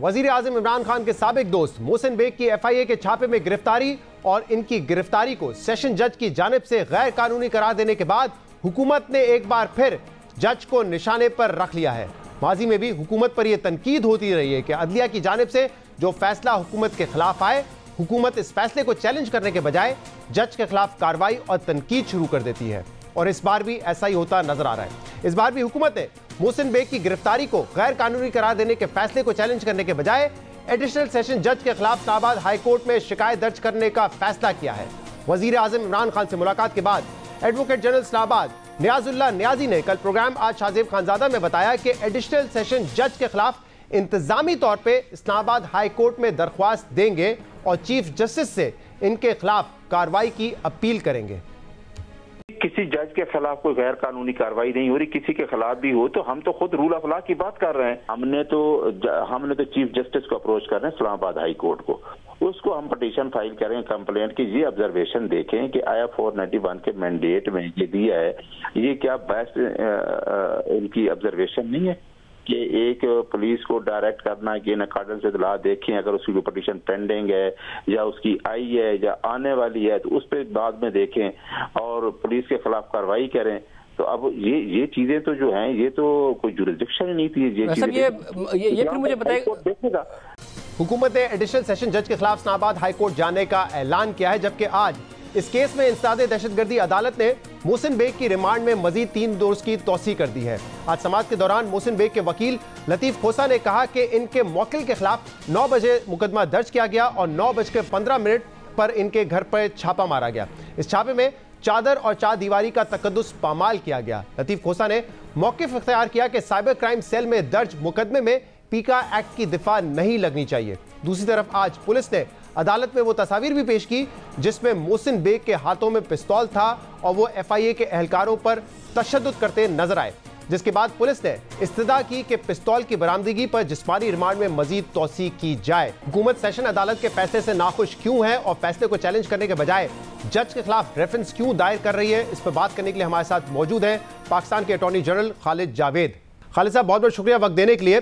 वजीर आजम इमरान खान के साबिक दोस्त मोहसिन बेग की FIA के छापे में गिरफ्तारी और इनकी गिरफ्तारी को सेशन जज की जानिब से गैर कानूनी करार देने के बाद हुकूमत ने एक बार फिर जज को निशाने पर रख लिया है। माजी में भी हुकूमत पर यह तनकीद होती रही है कि अदलिया की जानिब से जो फैसला हुकूमत के खिलाफ आए, हुकूमत इस फैसले को चैलेंज करने के बजाय जज के खिलाफ कार्रवाई और तनकीद शुरू कर देती है, और इस बार भी ऐसा ही होता नजर आ रहा है। इस बार भी हुकूमत ने मोहसिन बेग की गिरफ्तारी को गैर कानूनी करार देने के फैसले को चैलेंज करने के बजाय एडिशनल सेशन जज के खिलाफ इस्लामाबाद हाई कोर्ट में शिकायत दर्ज करने का फैसला किया है। वजीर आजम इमरान खान से मुलाकात के बाद एडवोकेट जनरल इस्लामाबाद नियाजुल्लाह नियाजी ने कल प्रोग्राम आज शाहजेब खानजादा में बताया कि एडिशनल सेशन जज के खिलाफ इंतजामी तौर पे इस्लामाबाद हाई कोर्ट में दरख्वास्त देंगे और चीफ जस्टिस से इनके खिलाफ कार्रवाई की अपील करेंगे। किसी जज के खिलाफ कोई गैर कानूनी कार्रवाई नहीं हो रही, किसी के खिलाफ भी हो तो हम तो खुद रूल ऑफ लॉ की बात कर रहे हैं। हमने तो चीफ जस्टिस को अप्रोच कर रहे हैं इस्लामाबाद हाई कोर्ट को, उसको हम पिटीशन फाइल करें, कंप्लेंट की ये ऑब्जर्वेशन देखें कि आया 491 के मैंडेट में ये दिया है, ये क्या बेस्ट इनकी ऑब्जर्वेशन नहीं है कि एक पुलिस को डायरेक्ट करना कि इन अकॉर्डेंस विद लॉ देखें, अगर उसकी कोई पिटीशन पेंडिंग है या उसकी आई है या आने वाली है तो उस पर बाद में देखें और पुलिस के खिलाफ कार्रवाई करें। तो अब ये चीजें तो जो हैं ये तो कोई जुरिस्डिक्शन ही नहीं थी। ये फिर मुझे बताइए, हुकूमत ने एडिशनल सेशन जज के खिलाफ इस्लामाबाद हाई कोर्ट जाने का ऐलान किया है, जबकि आज इस केस में इंसदादे दहशतगर्दी अदालत ने मोहसिन बेग की रिमांड में मजीद 3 रोज की तौसी कर दी है। आज समाअत के दौरान मोहसिन बेग के वकील लतीफ खोसा ने कहा कि इनके मौकिल के खिलाफ 9 बजे मुकदमा दर्ज किया गया और 9:15 पर इनके घर पर छापा मारा गया। इस छापे में चादर और चार दीवारी का तकद्दुस पामाल किया गया। लतीफ खोसा ने मौकिफ इख्तियार किया कि साइबर क्राइम सेल में दर्ज मुकदमे में पीका एक्ट की दिफा नहीं लगनी चाहिए। दूसरी तरफ आज पुलिस ने अदालत में वो तस्वीर भी पेश की जिसमें मोहसिन बेग के हाथों में पिस्तौल था और वो FIA के एहलकारों पर तशद्दुद करते नजर आए, जिसके बाद पुलिस ने इस्तदा की कि पिस्तौल की बरामदगी पर जिस्मानी रिमांड में मजीद तौसी की जाए। हुकूमत सेशन अदालत के फैसले से नाखुश क्यों है और फैसले को चैलेंज करने के बजाय जज के खिलाफ रेफरेंस क्यों दायर कर रही है, इस पर बात करने के लिए हमारे साथ मौजूद हैं पाकिस्तान के अटॉर्नी जनरल खालिद जावेद। खालिद साहब, बहुत बहुत शुक्रिया वक्त देने के लिए।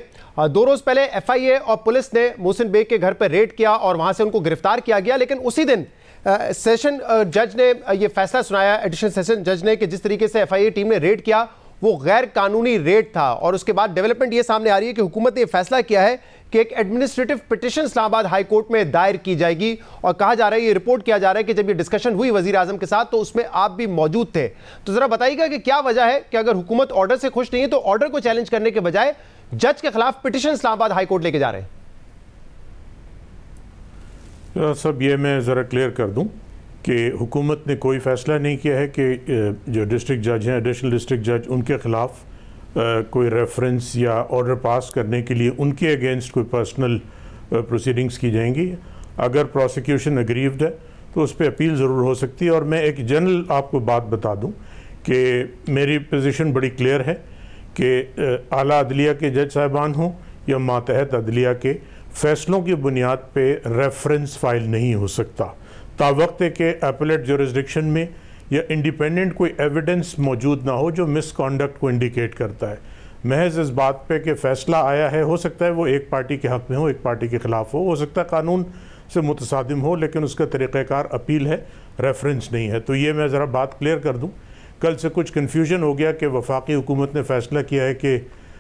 2 रोज पहले FIA और पुलिस ने मोहसिन बेग के घर पर रेड किया और वहां से उनको गिरफ्तार किया गया, लेकिन उसी दिन सेशन जज ने यह फैसला सुनाया, एडिशनल सेशन जज ने, कि जिस तरीके से FIA टीम ने रेड किया वो गैर कानूनी रेड था। और उसके बाद डेवलपमेंट ये सामने आ रही है कि हुकूमत ने यह फैसला किया है कि एक administrative petition Islamabad high court में दायर की जाएगी और कहा जा रहा है, ये रिपोर्ट किया जा रहा है कि जब ये डिस्कशन हुई वजीर आजम के साथ तो उसमें आप भी मौजूद थे। तो जरा बताइएगा कि क्या वजह है कि अगर हुकूमत ऑर्डर से खुश नहीं है तो ऑर्डर को चैलेंज करने के बजाय जज के खिलाफ पिटीशन इस्लामाबाद हाई कोर्ट लेके जा रहे हैं। सब ये मैं ज़रा क्लियर कर दूं कि हुकूमत ने कोई फ़ैसला नहीं किया है कि जो डिस्ट्रिक्ट जज हैं, एडिशनल डिस्ट्रिक्ट जज, उनके ख़िलाफ़ कोई रेफरेंस या ऑर्डर पास करने के लिए उनके अगेंस्ट कोई पर्सनल प्रोसीडिंग्स की जाएंगी। अगर प्रोसिक्यूशन अग्रीव्ड है तो उस पर अपील ज़रूर हो सकती है। और मैं एक जनरल आपको बात बता दूं कि मेरी पोजीशन बड़ी क्लियर है कि आला अदलिया के जज साहिबान हों या मातहत अदलिया के, फ़ैसलों की बुनियाद पे रेफरेंस फ़ाइल नहीं हो सकता तावक्त के अपीलेट जुरिस्डिक्शन में या इंडिपेंडेंट कोई एविडेंस मौजूद ना हो जो मिसकॉन्डक्ट को इंडिकेट करता है। महज इस बात पे कि फ़ैसला आया है, हो सकता है वो एक पार्टी के हक़ में हो, एक पार्टी के ख़िलाफ़ हो सकता है कानून से मुतसादिम हो, लेकिन उसका तरीक़ाकार अपील है, रेफरेंस नहीं है। तो ये मैं ज़रा बात क्लियर कर दूँ। कल से कुछ कन्फ्यूजन हो गया कि वफाकी हुकूमत ने फ़ैसला किया है कि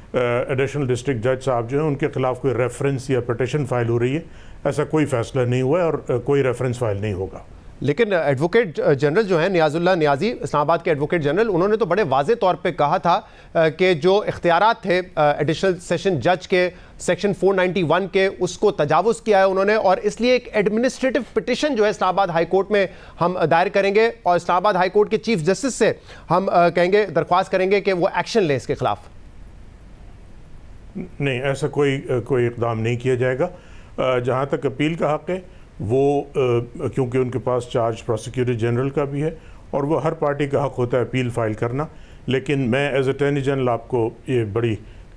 एडिशनल डिस्ट्रिक्ट जज साहब जो हैं उनके खिलाफ कोई रेफरेंस या पिटीशन फाइल हो रही है। ऐसा कोई फ़ैसला नहीं हुआ है और कोई रेफरेंस फाइल नहीं होगा। लेकिन एडवोकेट जनरल जो है नियाजुल्लाह नियाजी, इस्लामाबाद के एडवोकेट जनरल, उन्होंने तो बड़े वाज़े तौर पे कहा था कि जो इख्तियारात थे एडिशनल सेशन जज के सेक्शन 491 के, उसको तजावुज़ किया है उन्होंने, और इसलिए एक एडमिनिस्ट्रेटिव पिटीशन जो है इस्लामाबाद हाई कोर्ट में हम दायर करेंगे और इस्लामाबाद हाई कोर्ट के चीफ जस्टिस से हम कहेंगे, दरख्वास्त करेंगे कि वो एक्शन ले इसके खिलाफ। नहीं, ऐसा कोई इक़दाम नहीं किया जाएगा। जहाँ तक अपील का हक़ है वो क्योंकि उनके पास चार्ज प्रोसिक्यूटर जनरल का भी है और वो हर पार्टी का हक़ होता है अपील फ़ाइल करना, लेकिन मैं एज अटॉर्नी जनरल आपको ये बड़ी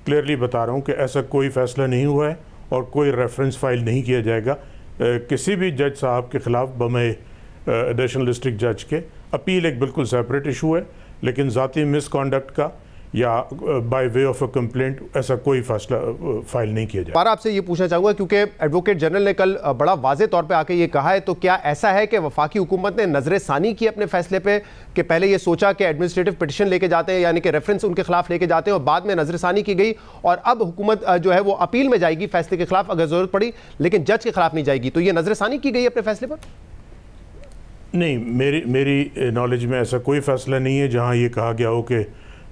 क्लियरली बता रहा हूँ कि ऐसा कोई फ़ैसला नहीं हुआ है और कोई रेफरेंस फ़ाइल नहीं किया जाएगा किसी भी जज साहब के ख़िलाफ़ बमे एडिशनल डिस्ट्रिक्ट जज के। अपील एक बिल्कुल सेपरेट इशू है, लेकिन ज़ाती मिसकॉन्डक्ट का या by way of a complaint ऐसा कोई फैसला फाइल नहीं किया जाए। पर आपसे ये पूछना चाहूँगा क्योंकि एडवोकेट जनरल ने कल बड़ा वाजे तौर पे आके ये कहा है, तो क्या ऐसा है कि वफाकी हुकूमत ने नजर सानी की अपने फैसले पे कि पहले ये सोचा कि एडमिनिस्ट्रेटिव पिटिशन लेके जाते हैं, यानी कि रेफरेंस उनके खिलाफ लेके जाते हैं, और बाद में नजर सानी की गई और अब हुकूमत जो है वो अपील में जाएगी फैसले के खिलाफ अगर जरूरत पड़ी, लेकिन जज के खिलाफ नहीं जाएगी, तो ये नजर सानी की गई अपने फैसले पर? नहीं, मेरी नॉलेज में ऐसा कोई फैसला नहीं है जहाँ ये कहा गया हो कि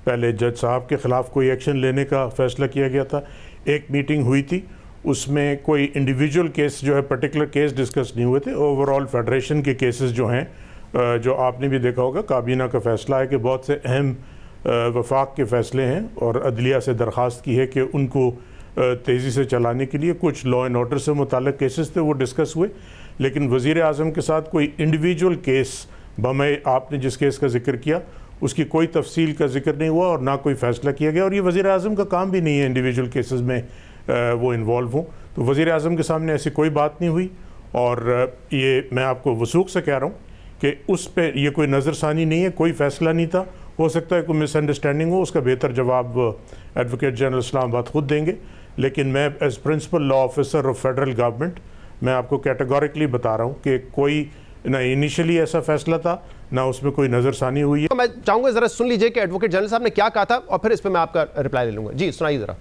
पहले जज साहब के ख़िलाफ़ कोई एक्शन लेने का फ़ैसला किया गया था। एक मीटिंग हुई थी, उसमें कोई इंडिविजुअल केस जो है, पर्टिकुलर केस डिस्कस नहीं हुए थे। ओवरऑल फेडरेशन के केसेस जो हैं, जो आपने भी देखा होगा, काबीना का फ़ैसला है कि बहुत से अहम वफाक के फ़ैसले हैं और अदलिया से दरख्वास्त की है कि उनको तेज़ी से चलाने के लिए कुछ लॉ एंड ऑर्डर से मुताल्लिक़ केसेस थे, वो डिस्कस हुए। लेकिन वज़ीर आज़म के साथ कोई इंडिविजुअल केस बमे आपने जिस केस का जिक्र किया उसकी कोई तफसील का जिक्र नहीं हुआ और ना कोई फ़ैसला किया गया, और ये वज़ीर आज़म का काम भी नहीं है इंडिविजुअल केसेस में वो इन्वॉल्व हों। तो वज़ीर आज़म के सामने ऐसी कोई बात नहीं हुई, और ये मैं आपको वसूख से कह रहा हूँ कि उस पर ये कोई नज़रसानी नहीं है, कोई फ़ैसला नहीं था। हो सकता है कोई मिसअंडरस्टैंडिंग हो, उसका बेहतर जवाब एडवोकेट जनरल इस्लामाबाद खुद देंगे। लेकिन मैं as principal law officer of federal government मैं आपको कैटेगोरिकली बता रहा हूँ कि कोई ना इनिशियली ऐसा फैसला था, ना उसमें कोई नज़रसानी हुई है। तो मैं चाहूँगा ज़रा सुन लीजिए कि एडवोकेट जनरल साहब ने क्या कहा था, और फिर इस पर मैं आपका रिप्लाई ले लूँगा। जी सुनाइए ज़रा।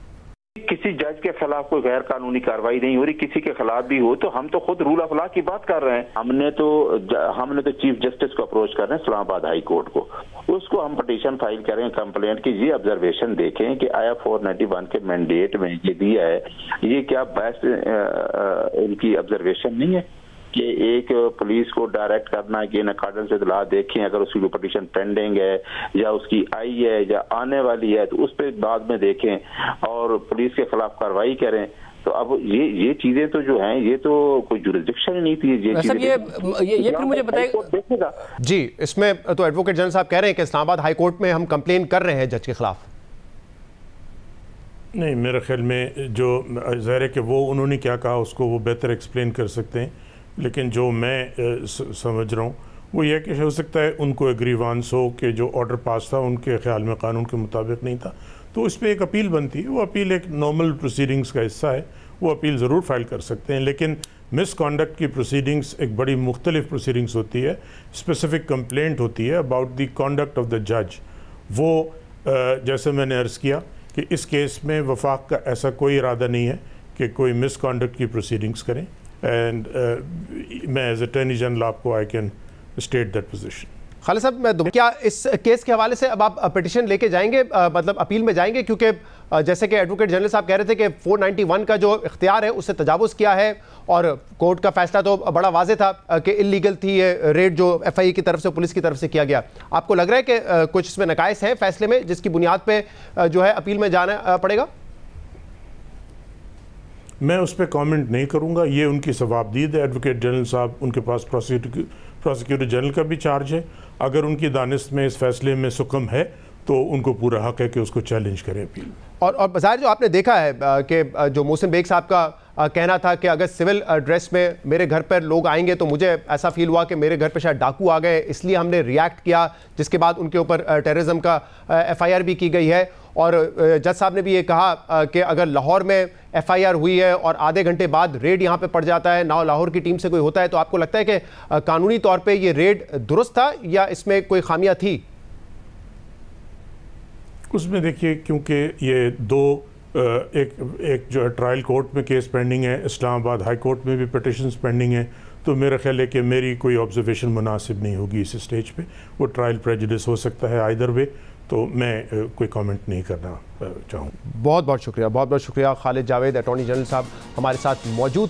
किसी जज के खिलाफ कोई गैर कानूनी कार्रवाई नहीं हो रही, किसी के खिलाफ भी हो तो हम तो खुद रूल ऑफ लॉ की बात कर रहे हैं। हमने तो चीफ जस्टिस को अप्रोच कर रहे हैं, इस्लामाबाद हाई कोर्ट को, उसको हम पटिशन फाइल करें, कंप्लेंट की ये ऑब्जर्वेशन देखें कि आया 491 के मैंडेट में ये दिया है, ये क्या बेस्ट इनकी ऑब्जर्वेशन नहीं है कि एक पुलिस को डायरेक्ट करना कि इन अकॉर्डेंस इतला देखें, अगर उसकी कोई पटिशन पेंडिंग है या उसकी आई है या आने वाली है तो उस पर बाद में देखें और पुलिस के खिलाफ कार्रवाई करें। तो अब ये चीजें तो जो हैं ये तो कोई जुरिस्डिक्शन ही नहीं थी। ये फिर मुझे बताइए। जी, इसमें तो एडवोकेट जनरल साहब कह रहे हैं कि इस्लामाबाद हाई कोर्ट में हम कंप्लेन कर रहे हैं जज के खिलाफ। नहीं, मेरे ख्याल में जो ज़ाहिर है कि वो उन्होंने क्या कहा उसको वो बेहतर एक्सप्लेन कर सकते हैं, लेकिन जो मैं समझ रहा हूँ वो ये कि हो सकता है उनको एग्रीवांस हो कि जो ऑर्डर पास था उनके ख्याल में कानून के मुताबिक नहीं था, तो इस पर एक अपील बनती है। वो अपील एक नॉर्मल प्रोसीडिंग्स का हिस्सा है, वो अपील ज़रूर फाइल कर सकते हैं। लेकिन मिसकॉन्डक्ट की प्रोसीडिंग्स एक बड़ी मुख्तलिफ प्रोसीडिंग्स होती है, स्पेसिफिक कंप्लेंट होती है about the conduct of the जज। वो जैसे मैंने अर्ज़ किया कि इस केस में वफाक का ऐसा कोई इरादा नहीं है कि कोई मिसकॉन्डक्ट की प्रोसीडिंग्स करें, एंड मैं एज अटॉर्नी जनरल आपको I can state that position. Khalid साहब, मैं क्या इस केस के हवाले से अब आप पिटिशन लेके जाएंगे, मतलब अपील में जाएंगे, क्योंकि जैसे कि एडवोकेट जनरल साहब कह रहे थे कि 491 का जो इख्तियार है उससे तजावुज़ किया है, और कोर्ट का फैसला तो बड़ा वाज़े था कि इल्लीगल थी ये रेड जो FIA की तरफ से पुलिस की तरफ से किया गया। आपको लग रहा है कि कुछ इसमें नकाइस हैं फैसले में जिसकी बुनियाद पर जो है अपील में जाना पड़ेगा? मैं उस पर कमेंट नहीं करूंगा, ये उनकी सवाबदीद है। एडवोकेट जनरल साहब, उनके पास प्रोसिक्यूटर जनरल का भी चार्ज है। अगर उनकी दानिश में इस फैसले में सुकम है तो उनको पूरा हक है कि उसको चैलेंज करें अपील। और बाज़ाहिर जो आपने देखा है कि जो मोहसिन बेग साहब का कहना था कि अगर सिविल ड्रेस में मेरे घर पर लोग आएंगे तो मुझे ऐसा फील हुआ कि मेरे घर पर शायद डाकू आ गए, इसलिए हमने रिएक्ट किया, जिसके बाद उनके ऊपर टेररिज्म का FIR भी की गई है। और जज साहब ने भी ये कहा कि अगर लाहौर में FIR हुई है और आधे घंटे बाद रेड यहाँ पे पड़ जाता है, ना लाहौर की टीम से कोई होता है, तो आपको लगता है कि कानूनी तौर पे ये रेड दुरुस्त था या इसमें कोई खामियां थी? उसमें देखिए, क्योंकि ये दो एक जो है ट्रायल कोर्ट में केस पेंडिंग है, इस्लामाबाद हाई कोर्ट में भी पिटिशंस पेंडिंग है, तो मेरा ख्याल है कि मेरी कोई ऑब्जर्वेशन मुनासिब नहीं होगी इस स्टेज पे। वो ट्रायल प्रेजुडिस हो सकता है आइदर वे, तो मैं कोई कमेंट नहीं करना चाहूँ। बहुत बहुत शुक्रिया, बहुत बहुत शुक्रिया। खालिद जावेद अटॉर्नी जनरल साहब हमारे साथ मौजूद